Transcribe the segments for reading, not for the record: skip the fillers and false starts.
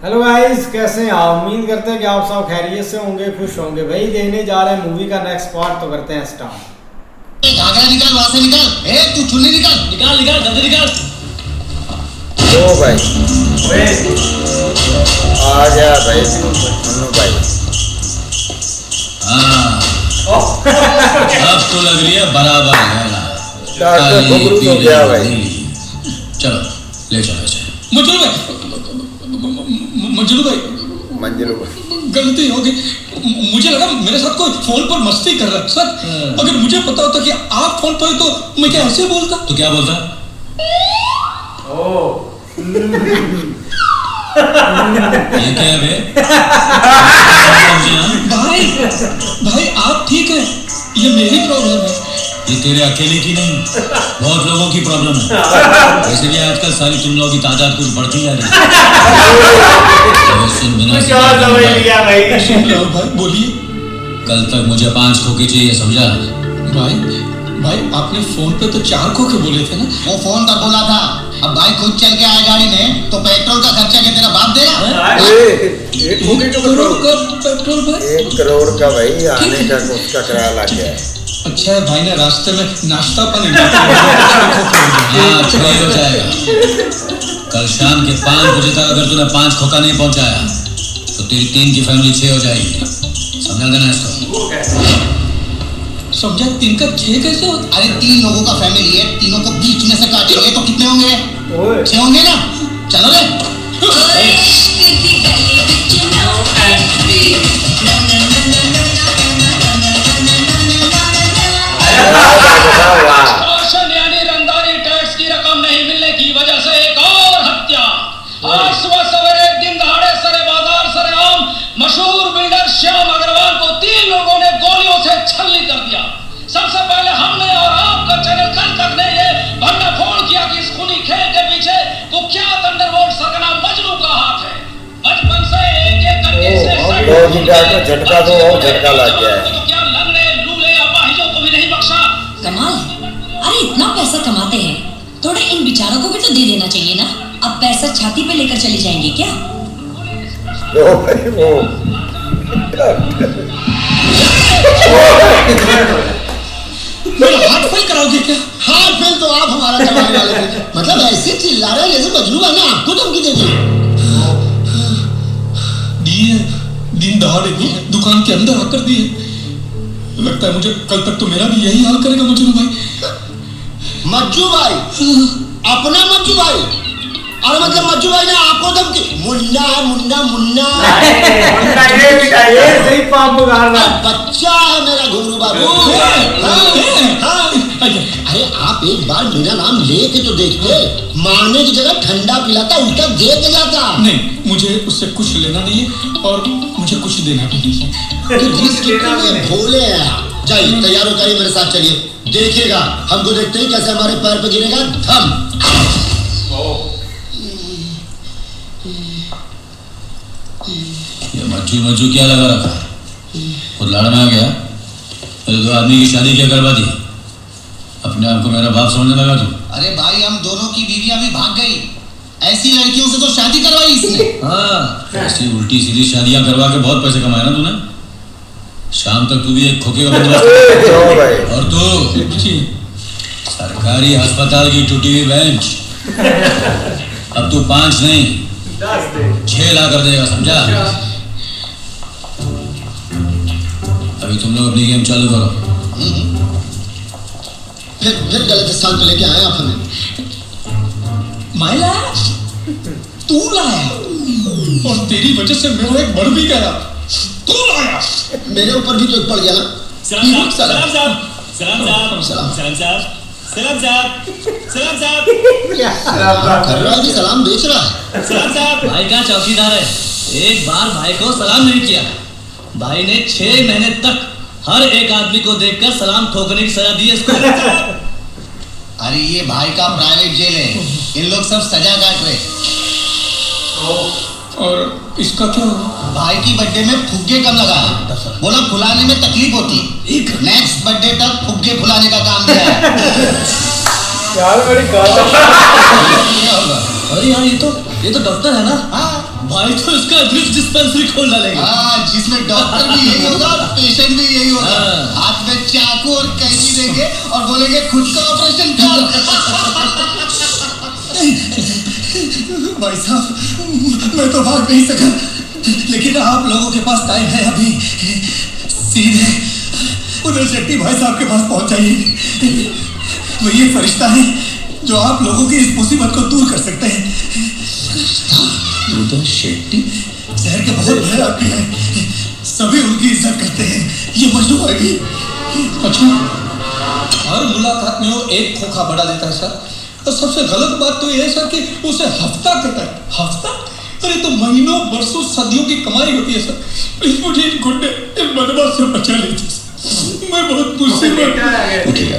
Hello guys, कैसे हैं आप? उम्मीद करते हैं कि आप सब खैरियत से होंगे, खुश होंगे। भाई देखने जा रहे हैं मूवी का नेक्स्ट पार्ट, तो करते हैं स्टार्ट। घाघरा निकाल, वहां से निकाल। तू चुन्नी निकाल जल्दी निकाल। ओ भाई आ गया भाई मन्नू भाई। अब तो लग रही है बराबर है ना। डॉक्टर घुघरू तो गया भाई। चलो ले चलो इसे। मंजलू भाई गलती हो गई। मुझे लगा मेरे साथ कोई फोन पर मस्ती कर रहा है। सर अगर मुझे पता होता कि आप फोन पर तो मैं क्या ऐसे बोलता। तो क्या बोलता? ये क्या है बे? भाई आप ठीक है? ये मेरी प्रॉब्लम है। ये तेरे अकेले की नहीं, बहुत लोगों की प्रॉब्लम है। वैसे भी आजकल सारी तुम लोगों की तादाद कुछ बढ़ती जा रही है। सुन भाई बोलिए। कल तक मुझे 5 खोखे चाहिए, समझा? भाई आपने फोन पे तो 4 खोखे बोले थे ना? वो फोन पर बोला था। अब भाई खुद चल के आए गाड़ी में तो पेट्रोल का खर्चा क्या तेरा बाप देगा? 1 करोड़ का पेट्रोल भाई? 1 करोड़ का भाई आने का उसका किराया लग गया है। अच्छा है भाई ने रास्ते में नाश्ता पानी हो जाएगा। कल शाम के 5 बजे तक अगर तूने 5 खोखा नहीं पहुंचाया तो तेरी 3 की फैमिली 6 हो जाएगी। समझा देना इसको। समझा? 3 का 6 कैसे होता? अरे 3 लोगों का फैमिली है, तीनों को बीच में से काटेंगे तो कितने होंगे? 6 होंगे ना। चलो रे। यानी रंगदारी टैक्स की रकम नहीं मिलने की वजह से एक और हत्या। आज सुबह सवेरे एक दिन दहाड़े सरे बाजार सरेआम मशहूर बिल्डर श्याम अग्रवाल को 3 लोगों ने गोलियों से छलनी कर दिया। सबसे पहले हमने और आपका चैनल कल तक ने ये भंडाफोड़ किया कि इस खूनी खेल के पीछे कुख्यात अंडरवर्ल्ड सरगना मजनू का हाथ है। बचपन से एक करके झटका दो और झटका लग गया है। तो क्या लंगड़े लूले अपाहिजों को भी नहीं बख्शा। कमाल है। अरे इतना पैसा कमाते हैं, थोड़े इन बेचारों को भी तो दे देना चाहिए ना। अब पैसा छाती पे लेकर चले जाएंगे क्या? ओ भाई वो मेरा हार्ट फेल कराओगे क्या? हार्ट फेल तो आप हमारा करवाने वाले थे। मतलब ऐसे चिल्ला रहे जैसे मजनू भाई ने आपको धमकी दे दी। दिन दहाड़े दुकान के अंदर आकर दिए। लगता है मुझे कल तक तो मेरा भी यही हाल करेगा मज्जू भाई। मज्जू भाई? अपना मज्जू भाई? अरे मतलब मज्जू भाई ने आपको धमकी? मुन्ना है मुन्ना मुन्ना बच्चा है मेरा घुंगरू बाबू। अरे आप एक बार मेरा नाम लेके तो देखते। मारने की जगह ठंडा पिलाता, उल्टा दे के जाता। नहीं, मुझे उससे कुछ लेना नहीं है और मुझे कुछ देना भी नहीं है। भोले हैं। जाइए, तैयार हो जाइए, मेरे साथ चलिए। देखिएगा हमको देखते ही कैसे हमारे पैर पे गिरेगा धम। ये मज्जू क्या लगा रखा है? खुद लाड़ में आ गया। तो 2 आदमी की शादी क्या करवा दी? अपने आप को मेरा बाप समझने लगा तू? अरे भाई हम दोनों की बीवियां भी भाग गई। ऐसी लड़कियों से तो शादी करवाई इसने। हाँ, ऐसी उल्टी सीधी शादियां करवा के बहुत पैसे कमाए ना तूने। शाम तक तू भी एक खोखे का बंदोबस्त। और तू सरकारी अस्पताल की टूटी हुई बेंच। अब तू 5 नहीं 6 ला कर देगा, समझा? अभी तुम लोग अपनी गेम चालू करो। फिर गलत स्थान पे लेके आया आप हमें। मैं लाया? तू लाया? और तेरी वजह से मेरा एक बढ़ भी गया। तू लाया? मेरे ऊपर भी तो एक पड़ गया ना। सलाम साहब। कर रहा है कि सलाम बेच रहा है? सलाम साहब। भाई का चौकीदार है, एक बार भाई को सलाम नहीं किया। भाई ने 6 महीने तक हर एक आदमी को देखकर सलाम ठोकने की सजा दी है इसको। अरे ये भाई का प्राइवेट जेल है, इन लोग सब सजा काट रहे। और इसका क्या? भाई की बर्थडे में फुग्गे कम लगा है, बोला फुलाने में तकलीफ होती। नेक्स्ट बर्थडे तक फुग्गे फुलाने का काम दिया है। अरे यार ये तो डॉक्टर है ना? हाँ भाई तो इसका ड्रिफ्ट डिस्पेंसरी खोल डालेंगे। हाँ, जिसमें डॉक्टर भी यही होगा और पेशेंट भी यही होगा। हाथ में चाकू और कैंची देंगे और बोलेंगे खुद का ऑपरेशन कर। भाई साहब मैं तो भाग नहीं सका, लेकिन आप लोगों के पास टाइम है अभी, सीधे उधर शेट्टी भाई साहब के पास पहुंच जाइए। वो ये फरिश्ता है जो आप लोगों की इस मुसीबत को दूर कर सकते हैं। उधर शेट्टी शहर के बहुत बड़े आदमी हैं, सभी उनकी इज्जत करते हैं। ये मजनू है भी। अच्छा, हर मुलाकात में वो एक खोखा बढ़ा देता है सर। और सबसे गलत बात तो ये है सर कि उसे हफ्ता कहता है। हफ्ता? अरे तो महीनों बरसों सदियों की कमाई होती है सर। प्लीज मुझे इन गुंडे इन बदमाश से बचा लीजिए, मैं बहुत मुसीबत। उठिए,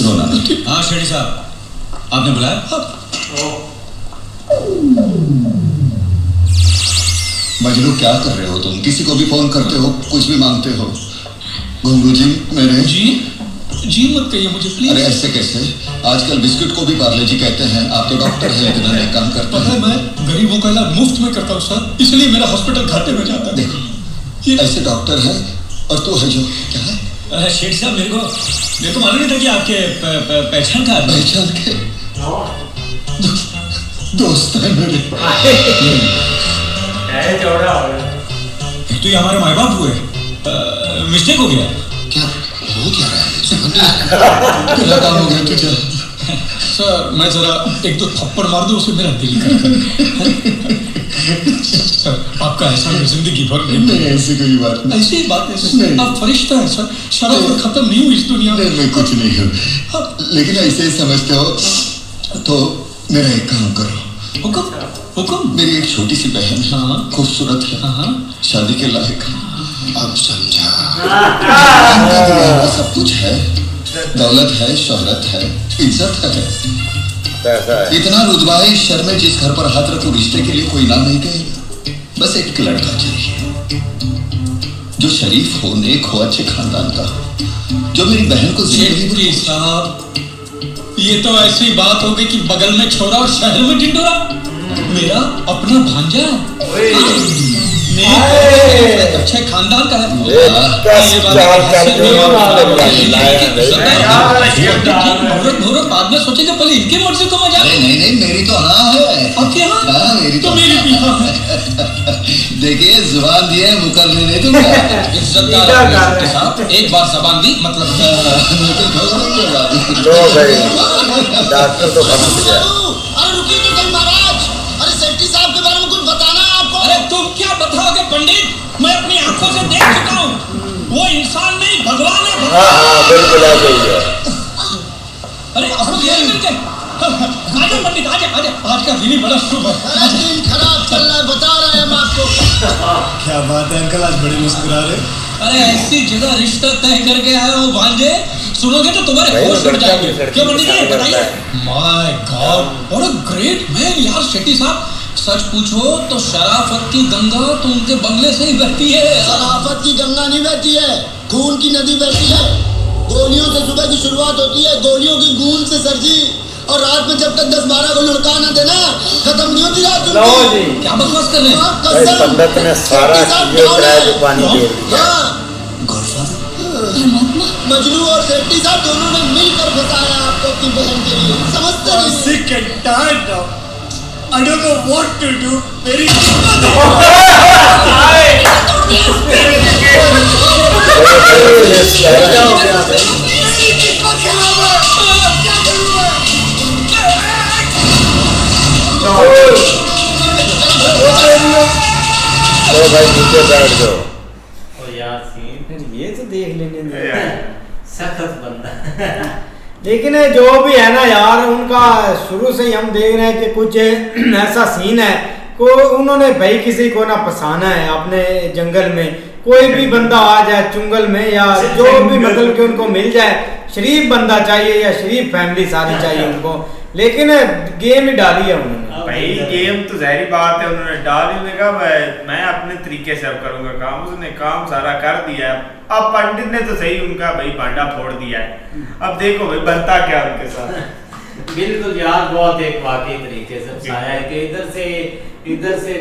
रोना। हाँ शेट्टी साहब, आपने बुलाया? मजनू क्या कर रहे हो तुम? किसी को भी फोन करते हो, कुछ भी मांगते हो। गुंगू जी मेरे जी मत कहिए मुझे प्लीज। अरे ऐसे कैसे? आजकल बिस्कुट को भी पार्ले जी कहते हैं। आप तो डॉक्टर हैं, इतना नहीं काम करते पता है, मैं गरीबों का इलाज मुफ्त में करता हूँ सर, इसलिए मेरा हॉस्पिटल घाटे में जाता है। देखो ऐसे डॉक्टर है और तू है जो क्या है? शेठ साहब मेरे को मालूम नहीं था कि आपके पहचान का पहचान के दोस्त है मेरे। तो ये हमारे माँ बाप हुए, मिस्टेक हो गया। क्या हो क्या रहा है? तेरा काम हो गया तुझे। सर मैं जरा एक दो थप्पड़ मार दूं, उसे मेरा दिल करता है। सर आपका ऐसा जिंदगी भर नहीं, ऐसी कोई बात नहीं। ऐसी बात है सर, आप फरिश्ता हैं सर, शराब खत्म नहीं हुई इस दुनिया में। मैं कुछ नहीं हूँ, लेकिन ऐसे ही समझते हो तो मेरा एक काम करो। हुक्म। मेरी एक छोटी सी बहन है, खूबसूरत है, शादी के लायक। अब समझा, सब कुछ है, दौलत है, शोहरत है, इज्जत है, इतना रुतबा है इस शहर में जिस घर पर हाथ रखो रिश्ते के लिए कोई नाम नहीं कहेगा। बस एक लड़का चाहिए जो शरीफ हो, नेक हो, अच्छे खानदान का, जो मेरी बहन को शेट्टी साहब ये तो ऐसी बात हो गई कि बगल में छोरा और शहर में ढिंडोरा। मेरा अपना भांजा अच्छे खानदान का है। बाद में सोचेंगे पहले इनकी मर्जी को मजा। नहीं मेरी तो हाँ है। अब क्या? मेरी तो मेरी भी हाँ है। देखिए जुबान दिए मुकरने नहीं दूंगा। इज्जतदार साहब एक बार जबान दी मतलब डॉक्टर तो समझ गया। अरे रुकिए तो सही महाराज, अरे सेठी साहब के बारे में कुछ बताना है आपको। अरे तुम क्या बताओगे पंडित, मैं अपनी आंखों से देख चुका हूँ, वो इंसान नहीं भगवान है। हाँ बिल्कुल आ गई है। अरे हम ये मिलके आजा पंडित आजा, आज का दिन ही बड़ा शुभ है। दिन खराब चल रहा है, बता रहे हैं हम आपको। क्या बात है अंकल, आज बड़े मुस्कुरा रहे। अरे ऐसी जगह रिश्ता तय करके आया वो भांजे, सुनोगे तो तुम्हारे होश उड़ जाएंगे। क्यों पंडित जी बताइए। My God what a great man यार शेट्टी साहब। सच पूछो तो शराफत की गंगा तो उनके बंगले से ही बहती है। शराफत की गंगा नहीं बहती है, खून की नदी बहती है। गोलियों से सुबह की शुरुआत होती है, गोलियों की गूंज से सरजी, और रात में जब तक 10-12 को लुढ़का ना देना खत्म नहीं होती रात उनकी। क्या बकवास कर रहे हैं? पंडित ने सारा चीजें पानी दे दिया। मजनू और शेट्टी साहब दोनों ने मिलकर फंसाया आपको अपनी बहन के लिए। समझते नहीं। Sick and tired now. I don't know what to do. Very तो भाई नीचे बैठ जाओ। ये तो देख लेने दे। सख्त बंदा। लेकिन जो भी है ना यार, उनका शुरू से ही हम देख रहे हैं कि कुछ ऐसा सीन है को उन्होंने भाई किसी को ना फंसाना है अपने जंगल में। कोई भी बंदा आ जाए चुंगल में या जो भी मतलब कि उनको मिल जाए, शरीफ बंदा चाहिए या शरीफ फैमिली सारी चाहिए उनको। लेकिन गेम ही डाली है उन्होंने। भाई गेम तो जाहिर बात है उन्होंने डाली। उन्होंने कहा मैं अपने तरीके से अब करूंगा काम। उसने काम सारा कर दिया है। अब पंडित ने तो सही उनका भाई भांडा फोड़ दिया है। अब देखो भाई बनता क्या उनके साथ। बिल्कुल यार, बहुत एक वाकई तरीके से बताया है कि इधर से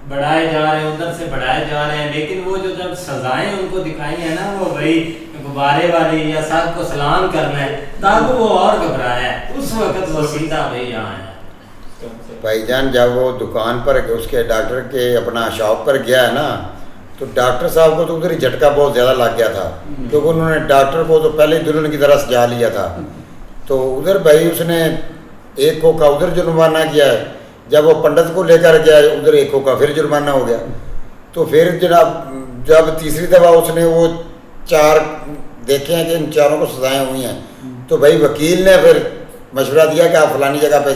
बढ़ाए जा रहे हैं, उधर से बढ़ाए जा रहे हैं, लेकिन वो जो जब सजाएं उनको दिखाई है ना, वो वही गुब्बारे वाली या साहब को सलाम करना है, ताकि वो और घबराया है, उस वक्त वो सीधा भाई यहाँ है। भाईजान जब वो दुकान पर उसके डॉक्टर के अपना शॉप पर गया है ना, तो डॉक्टर साहब को तो उधर ही झटका बहुत ज़्यादा लग गया था, क्योंकि उन्होंने डॉक्टर को तो पहले ही दुल्हन की तरह सजा लिया था। तो उधर भाई उसने एक खोखा उधर जुर्माना किया है, जब वो पंडित को लेकर गया उधर एक खोखा फिर जुर्माना हो गया। तो फिर जनाब जब तीसरी दफ़ा उसने वो 4 देखे हैं कि इन चारों को सजाएं हुई हैं, तो भाई वकील ने फिर मशवरा दिया कि आप फलानी जगह पे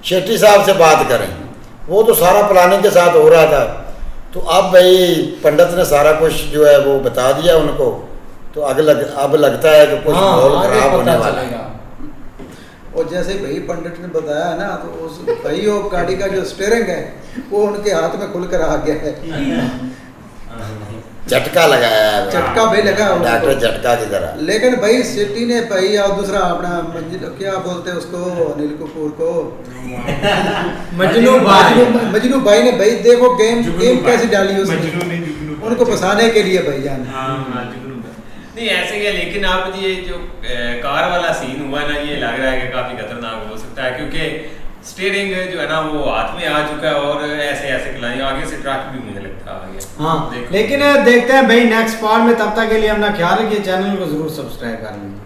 शेट्टी साहब से बात करें। वो तो सारा प्लानिंग के साथ हो रहा था। तो अब भाई पंडित ने सारा कुछ जो है वो बता दिया उनको, तो अब लगता है कि कुछ माहौल खराब होने वाला है। और जैसे भाई पंडित ने बताया है ना, तो उस भाई वो गाड़ी का जो स्टीयरिंग है वो उनके हाथ में खुलकर आ गया है। झटका लगाया है, झटका भाई लगा डॉक्टर झटका की तरह। लेकिन भाई सिटी ने भाई और दूसरा अपना क्या बोलते हैं उसको, अनिल कपूर को मजनू भाई ने भाई देखो गेम कैसे डाली उसने उनको फंसाने के लिए भाई जान। नहीं ऐसे क्या, लेकिन आप ये जो कार वाला सीन हुआ ना, ये लग रहा है कि काफी खतरनाक हो सकता है, क्योंकि स्टीयरिंग जो है ना वो हाथ में आ चुका है और ऐसे खिलाई, आगे से ट्रक भी मुझे लगता आ गया। हाँ, लेकिन देखते हैं भाई नेक्स्ट पार्ट में। तब तक के लिए अपना ख्याल रखिए, चैनल को जरूर सब्सक्राइब कर लीजिए।